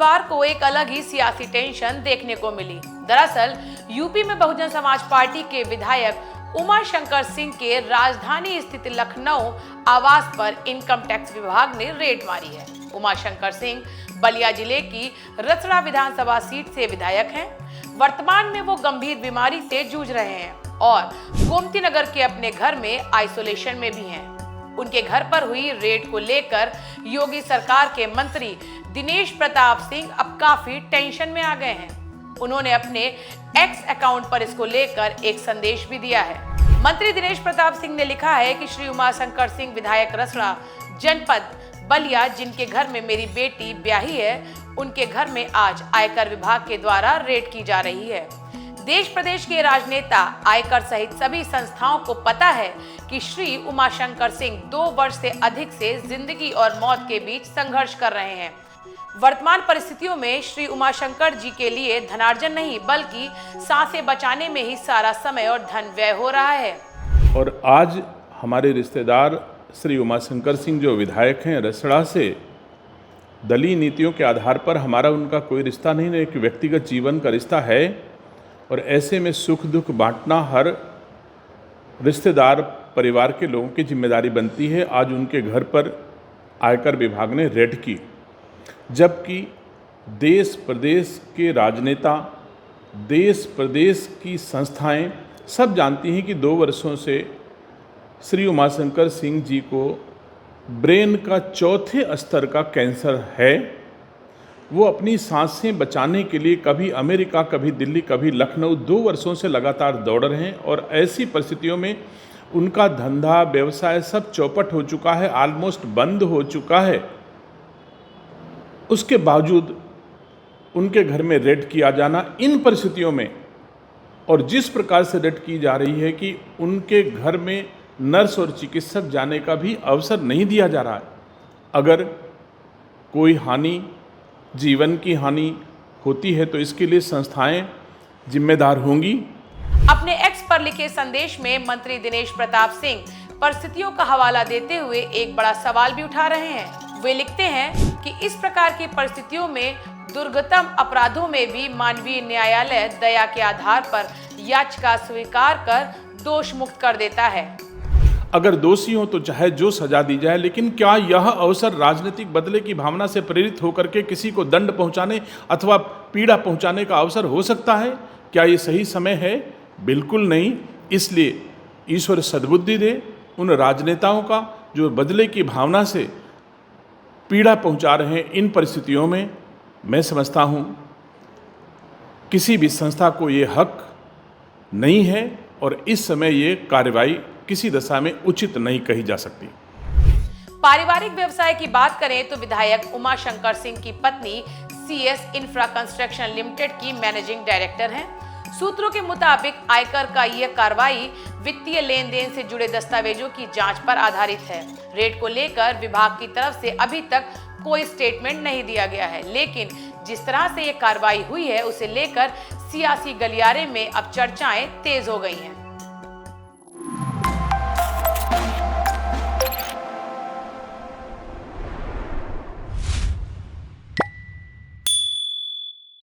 बुधवार को एक अलग ही सियासी टेंशन देखने को मिली। दरअसल यूपी में बहुजन समाज पार्टी के विधायक उमाशंकर सिंह के राजधानी स्थित लखनऊ आवास पर इनकम टैक्स विभाग ने रेड मारी है। उमाशंकर सिंह बलिया जिले की रसड़ा विधानसभा सीट से विधायक हैं। वर्तमान में वो गंभीर बीमारी से जूझ रहे हैं और गोमती नगर के अपने घर में आइसोलेशन में भी हैं। उनके घर पर हुई रेड को लेकर योगी सरकार के मंत्री दिनेश प्रताप सिंह अब काफी टेंशन में आ गए हैं। उन्होंने अपने एक्स अकाउंट पर इसको लेकर एक संदेश भी दिया है। मंत्री दिनेश प्रताप सिंह ने लिखा है कि श्री उमाशंकर सिंह विधायक रसड़ा जनपद बलिया, जिनके घर में मेरी बेटी ब्याही है, उनके घर में आज आयकर विभाग के द्वारा रेड की जा रही है। देश प्रदेश के राजनेता, आयकर सहित सभी संस्थाओं को पता है कि श्री उमाशंकर सिंह 2 वर्ष से अधिक से जिंदगी और मौत के बीच संघर्ष कर रहे हैं। वर्तमान परिस्थितियों में श्री उमाशंकर जी के लिए धनार्जन नहीं बल्कि सांसें बचाने में ही सारा समय और धन व्यय हो रहा है। और आज हमारे रिश्तेदार श्री उमाशंकर सिंह जो विधायक हैं रसड़ा से, दलीय नीतियों के आधार पर हमारा उनका कोई रिश्ता नहीं है, एक व्यक्तिगत जीवन का रिश्ता है। और ऐसे में सुख दुख बांटना हर रिश्तेदार परिवार के लोगों की जिम्मेदारी बनती है। आज उनके घर पर आयकर विभाग ने रेड की, जबकि देश प्रदेश के राजनेता, देश प्रदेश की संस्थाएं सब जानती हैं कि 2 वर्षों से श्री उमाशंकर सिंह जी को ब्रेन का 4थे स्तर का कैंसर है। वो अपनी सांसें बचाने के लिए कभी अमेरिका, कभी दिल्ली, कभी लखनऊ 2 वर्षों से लगातार दौड़ रहे हैं। और ऐसी परिस्थितियों में उनका धंधा व्यवसाय सब चौपट हो चुका है, ऑलमोस्ट बंद हो चुका है। उसके बावजूद उनके घर में रेड किया जाना इन परिस्थितियों में, और जिस प्रकार से रेड की जा रही है कि उनके घर में नर्स और चिकित्सक जाने का भी अवसर नहीं दिया जा रहा है। अगर कोई हानि, जीवन की हानि होती है तो इसके लिए संस्थाएं जिम्मेदार होंगी। अपने एक्स पर लिखे संदेश में मंत्री दिनेश प्रताप सिंह परिस्थितियों का हवाला देते हुए एक बड़ा सवाल भी उठा रहे हैं। वे लिखते हैं कि इस प्रकार की परिस्थितियों में दुर्गतम अपराधों में भी मानवीय न्यायालय दया के आधार पर याचिका स्वीकार कर दोष मुक्त कर देता है। अगर दोषी हो तो चाहे जो सजा दी जाए, लेकिन क्या यह अवसर राजनीतिक बदले की भावना से प्रेरित होकर के किसी को दंड पहुंचाने अथवा पीड़ा पहुंचाने का अवसर हो सकता है? क्या ये सही समय है? बिल्कुल नहीं। इसलिए ईश्वर सद्बुद्धि दे उन राजनेताओं का जो बदले की भावना से पीड़ा पहुंचा रहे हैं। इन परिस्थितियों में मैं समझता हूं किसी भी संस्था को ये हक नहीं है और इस समय ये कार्रवाई किसी दशा में उचित नहीं कही जा सकती। पारिवारिक व्यवसाय की बात करें तो विधायक उमाशंकर सिंह की पत्नी CS इंफ्रा कंस्ट्रक्शन लिमिटेड की मैनेजिंग डायरेक्टर हैं। सूत्रों के मुताबिक आयकर का यह कार्रवाई वित्तीय लेन देन से जुड़े दस्तावेजों की जांच पर आधारित है। रेड को लेकर विभाग की तरफ से अभी तक कोई स्टेटमेंट नहीं दिया गया है, लेकिन जिस तरह से यह कार्रवाई हुई है उसे लेकर सियासी गलियारे में अब चर्चाएं तेज हो गई हैं।